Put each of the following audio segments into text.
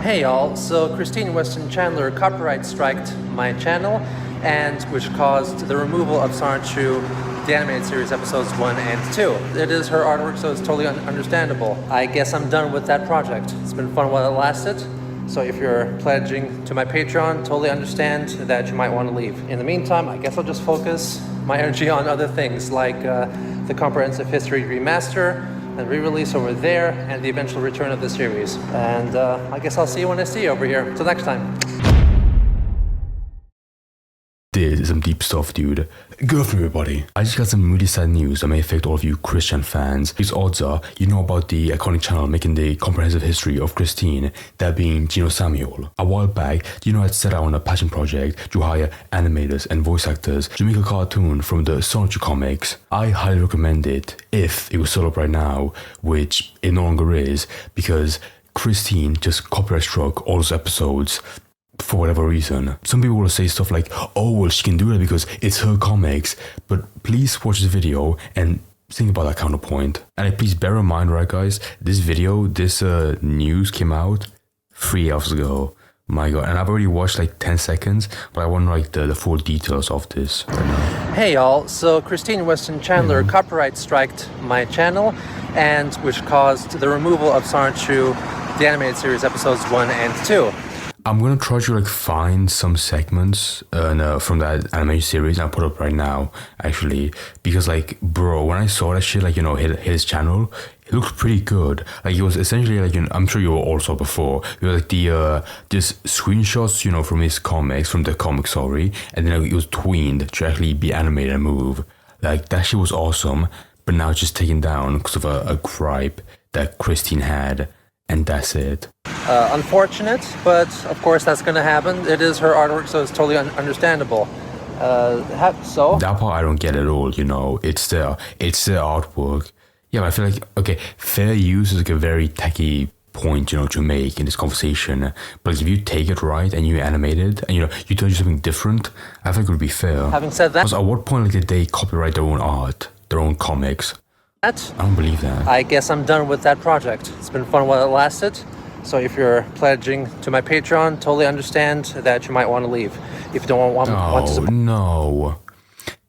Hey y'all, so Christine Weston Chandler copyright striked my channel, and which caused the removal of Sonichu, the animated series episodes 1 and 2. It is her artwork, so it's totally understandable. I guess I'm done with that project. It's been fun while it lasted, so if you're pledging to my Patreon, totally understand that you might want to leave. In the meantime, I guess I'll just focus my energy on other things, like the Comprehensive History Remaster, and re-release over there, and the eventual return of the series. And I guess I'll see you when I see you over here. Till next time. This is some deep stuff, dude. Good afternoon, everybody. I just got some really sad news that may affect all of you Christian fans. Because odds are, you know about the iconic channel making the comprehensive history of Christine, that being Geno Samuel. A while back, Geno had set out on a passion project to hire animators and voice actors to make a cartoon from the Sonichu comics. I highly recommend it if it was still up right now, which it no longer is, because Christine just copyright struck all those episodes for whatever reason. Some people will say stuff like, oh, well, she can do that because it's her comics, but please watch this video and think about that counterpoint. And please bear in mind, right guys, this news came out 3 hours ago. My god, and I've already watched like 10 seconds, but I want like the full details of this right now. Hey y'all, so Christine Weston Chandler copyright striked my channel, and which caused the removal of Sonichu, the animated series episodes 1 and 2. I'm gonna try to like find some segments from that animation series and I'll put up right now, actually, because like, bro, when I saw that shit, like, you know, his channel, it looked pretty good. Like, it was essentially like, you know, I'm sure you all saw before, it was like just screenshots, you know, from his comics, from the comic, sorry, and then like, it was tweened to actually be animated and move. Like, that shit was awesome, but now it's just taken down because of a gripe that Christine had, and that's it. Unfortunate, but of course that's gonna happen. It is her artwork, so it's totally understandable. So that part I don't get at all, you know. It's the artwork. Yeah, but I feel like, okay, fair use is like a very tacky point, you know, to make in this conversation. But like, if you take it right and you animate it and, you know, you do something different, I think it would be fair. Having said that, because at what point like did they copyright their own art, their own comics? I don't believe that. I guess I'm done with that project. It's been fun while it lasted. So if you're pledging to my Patreon, totally understand that you might want to leave. If you don't want to support. No.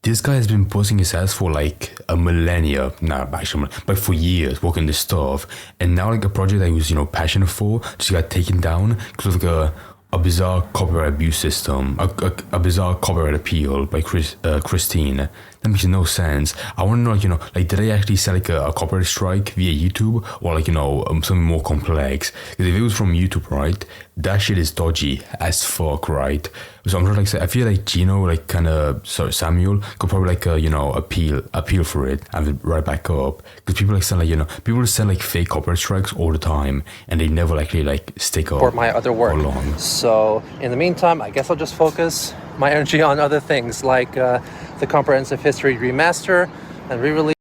This guy has been busting his ass for like a millennia, but for years, working this stuff. And now like a project that he was, you know, passionate for just got taken down because of like a bizarre copyright abuse system, a bizarre copyright appeal by Christine. That makes no sense. I want to know, like, you know, like, did they actually set like a copyright strike via YouTube, or like, you know, something more complex? Because if it was from YouTube, right, that shit is dodgy as fuck, right? So I'm trying to like say, I feel like Geno, like, kind of, sorry, Samuel could probably like, you know, appeal for it and right back up, because people like send like, you know, people send like fake copyright strikes all the time, and they never actually like stick up for my other work. For long. So in the meantime, I guess I'll just focus my energy on other things, like the Comprehensive History Remaster and re-release.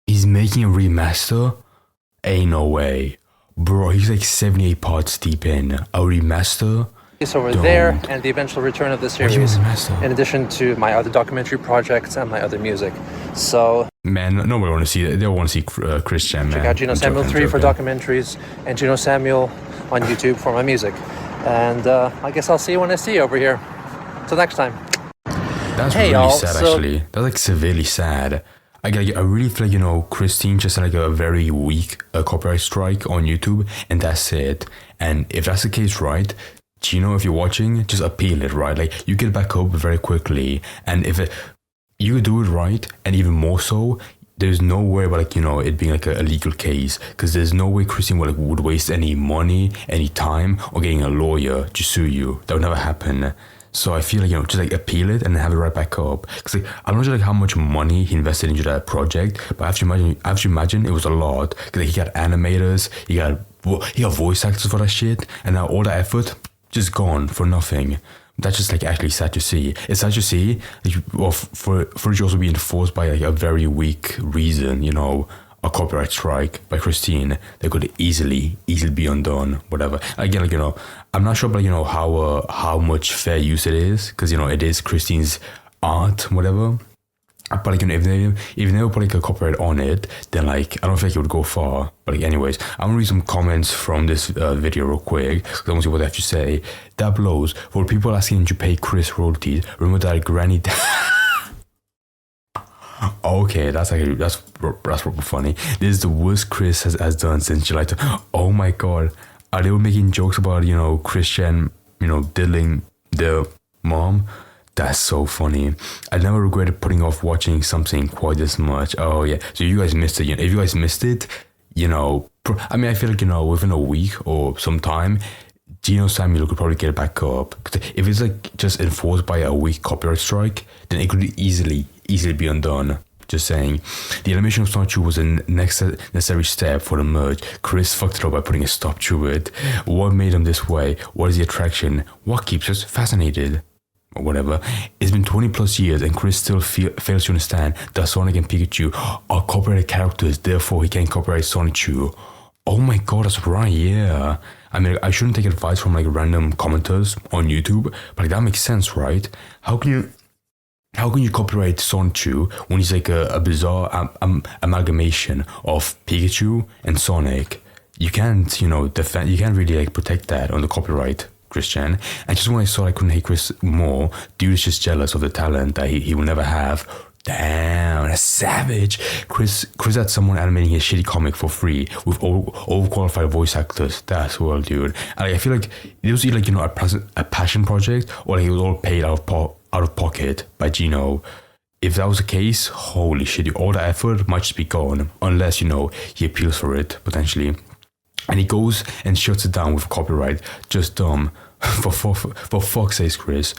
He's making a remaster? Ain't no way. Bro, he's like 78 parts deep in. A remaster? Over there, and the eventual return of the series, in addition to my other documentary projects and my other music. So, man, nobody want to see that. They don't want to see Christian, man. Check out Geno Samuel 3 for documentaries, and Geno Samuel on YouTube for my music. And I guess I'll see you when I see you over here. Till next time. That's really sad, actually. That's like severely sad. I really feel like, you know, Christine just had like a very weak copyright strike on YouTube, and that's it. And if that's the case, right, Geno, if you're watching, just appeal it, right? Like, you get back up very quickly, and if you do it right, and even more so, there's no way about, like, you know, it being like a legal case, because there's no way Christine would waste any money, any time, or getting a lawyer to sue you. That would never happen. So I feel like, you know, just like appeal it and have it right back up. Because like, I don't know like how much money he invested into that project, but I have to imagine it was a lot. Because like, he got animators, he got voice actors for that shit, and now all the effort just gone for nothing. That's just like actually sad to see. It's sad to see, like, well, for it to also be enforced by like a very weak reason, you know, a copyright strike by Christine that could easily be undone, whatever. Again, like, you know, I'm not sure about, you know, how much fair use it is, because, you know, it is Christine's art, whatever. But like, if they never put like a copyright on it, then like I don't think it would go far. But like, anyways, I'm gonna read some comments from this video real quick because I want to see what they have to say. That blows. For people asking to pay Chris royalties, remember that Granny. Okay, that's proper funny. This is the worst Chris has done since July. Oh my god, are they making jokes about Christian diddling the mom? That's so funny. I never regretted putting off watching something quite this much. Oh yeah, so you guys missed it. If you guys missed it, I mean, I feel like within a week or some time, Geno Samuel could probably get it back up. If it's like just enforced by a week copyright strike, then it could easily be undone. Just saying. The animation of Sonichu was a next necessary step for the merge. Chris fucked it up by putting a stop to it. What made him this way? What is the attraction? What keeps us fascinated? Or whatever. It's been 20 plus years and Chris still fails to understand that Sonic and Pikachu are copyrighted characters, therefore he can't copyright Sonichu. Oh my god, that's right, yeah. I mean, I shouldn't take advice from like random commenters on YouTube, but like, that makes sense, right? How can you copyright Sonichu when he's like a bizarre amalgamation of Pikachu and Sonic? You can't, defend. You can't really like protect that on the copyright, Christian. And just when I saw I couldn't hate Chris more, dude is just jealous of the talent that he will never have. Damn, that's savage. Chris had someone animating his shitty comic for free with overqualified voice actors. That's well, dude. And I feel like it was either like a passion project or like it was all paid out of pocket by Geno. If that was the case, holy shit, all the effort might just be gone unless he appeals for it potentially. And he goes and shuts it down with copyright. Just dumb. For fuck's sake, Chris.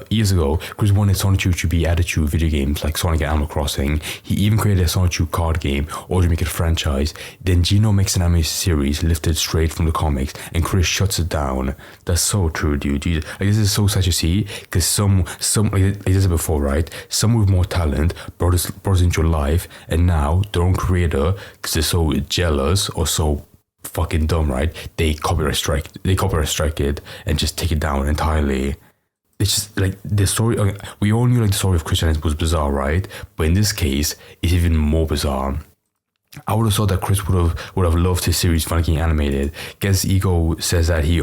Years ago, Chris wanted Sonichu to be added to video games like Sonic and Animal Crossing. He even created a Sonichu card game or to make it a franchise. Then Geno makes an anime series lifted straight from the comics and Chris shuts it down. That's so true, dude. Like, this is so sad to see because some like I said before, right? Some with more talent brought us into life and now their own creator, because they're so jealous or so fucking dumb, right? They copyright strike it and just take it down entirely. It's just like the story. We all knew like the story of Christian was bizarre, right? But in this case, it's even more bizarre. I would have thought that Chris would have loved his series finally getting animated. Guess ego says that he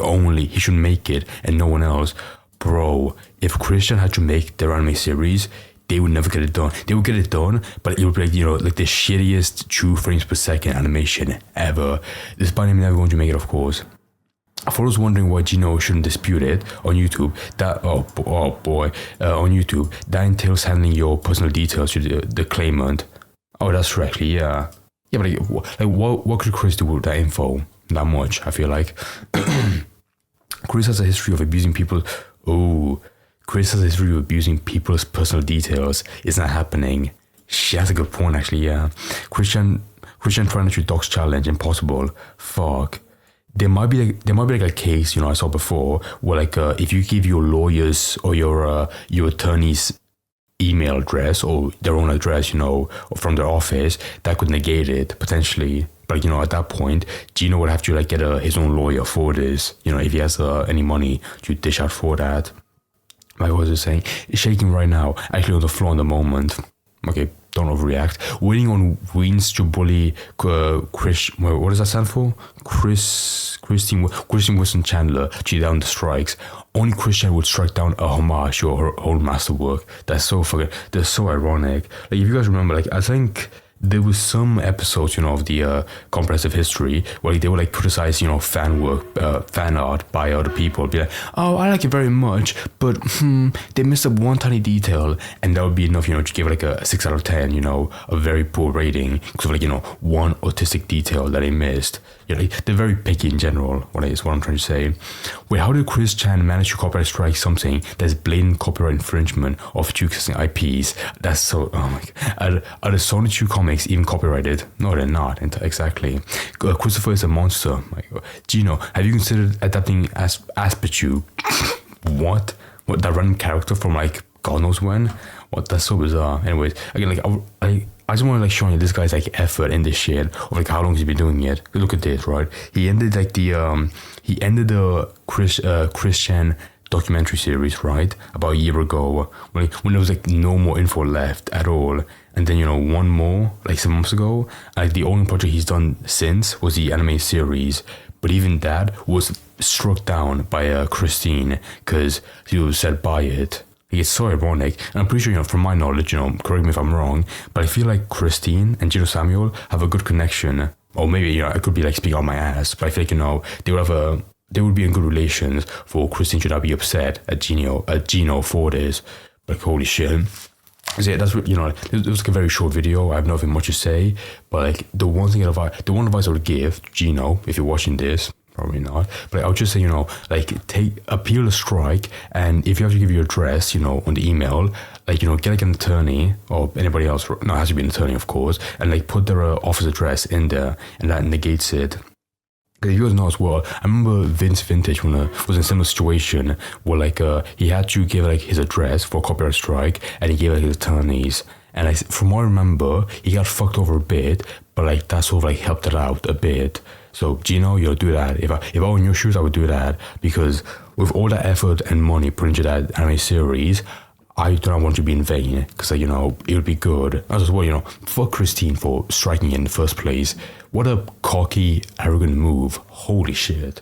should make it and no one else. Bro, if Christian had to make their anime series, they would never get it done. They would get it done, but it would be like, like the shittiest 2 frames per second animation ever. Despite him never going to make it, of course. For those wondering why Geno shouldn't dispute it on YouTube, on YouTube, that entails handling your personal details to the claimant. Oh, that's true, actually, yeah. Yeah, but like what could Chris do with that info? Not much, I feel like. Chris has a history of abusing people. Oh, Chris has a history of abusing people's personal details. It's not happening. Shit, that's a good point, actually, yeah. Christian trying to dox challenge, impossible. Fuck. There might be like a case, I saw before where like if you give your lawyers or your attorney's email address or their own address, from their office, that could negate it potentially. But at that point, Geno would have to like get his own lawyer for this. If he has any money to dish out for that. Like what was I saying? It's shaking right now, actually on the floor in the moment. Okay, don't overreact. Waiting on wins to bully Chris. What does that stand for? Christine Wilson Chandler to down the strikes. Only Christian would strike down a homage to her own masterwork. That's so ironic. Like if you guys remember, like I think there was some episodes, of the comprehensive history where they would like criticize, fan work, fan art by other people. Be like, oh, I like it very much, but they missed up one tiny detail, and that would be enough, to give like a 6 out of 10, a very poor rating because of like, one autistic detail that they missed. Like, they're very picky in general. What I'm trying to say. Wait, how did Chris Chan manage to copyright strike something that's blatant copyright infringement of 2 existing IPs? That's so. Oh my god. Are the Sonichu comics even copyrighted? No, they're not. Exactly. Christopher is a monster. My god. Geno, have you considered adapting Aspechu? What? That random character from like God knows when? What? That's so bizarre. Anyways, again, like I just want to like show you this guy's like effort in this shit of like how long he's been doing it. Look at this, right? He ended the Christian documentary series, right? About a year ago, when there was like no more info left at all. And then, one more, like 7 months ago. Like the only project he's done since was the anime series. But even that was struck down by Christine because he was said by it. It's so ironic. And I'm pretty sure, from my knowledge, correct me if I'm wrong, but I feel like Christine and Geno Samuel have a good connection. Or maybe, I could be like speaking on my ass, but I feel like, they would be in good relations for Christine to not be upset at Geno for this. But holy shit. So yeah, that's what, it was like a very short video. I have nothing much to say, but like the one advice I would give Geno, if you're watching this, probably not, but I would just say, appeal a strike, and if you have to give your address, on the email, get like an attorney or anybody else, no, it has to be an attorney, of course, and like put their office address in there, and that negates it. Because you guys know as well, I remember Vince Vintage when was in a similar situation where he had to give his address for a copyright strike, and he gave his attorneys. And from what I remember, he got fucked over a bit, but that sort of helped it out a bit. So Geno, do that. If I were in your shoes, I would do that, because with all that effort and money put into that anime series, I do not want to be in vain, because it would be good. As well, fuck Christine for striking in the first place. What a cocky, arrogant move. Holy shit.